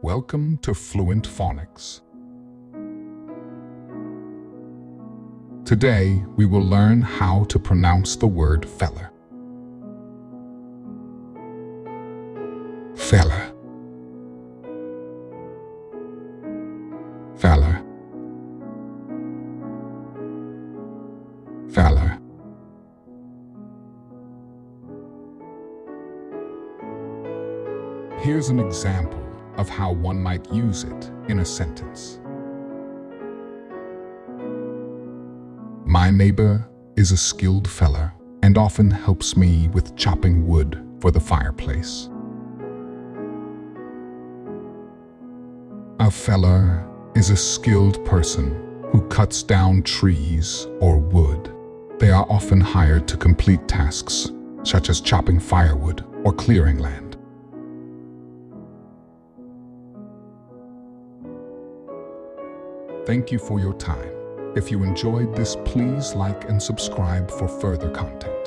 Welcome to Fluent Phonics. Today, we will learn how to pronounce the word feller. Feller. Feller. Feller. Here's an example of how one might use it in a sentence. My neighbor is a skilled feller and often helps me with chopping wood for the fireplace. A feller is a skilled person who cuts down trees or wood. They are often hired to complete tasks such as chopping firewood or clearing land. Thank you for your time. If you enjoyed this, please like and subscribe for further content.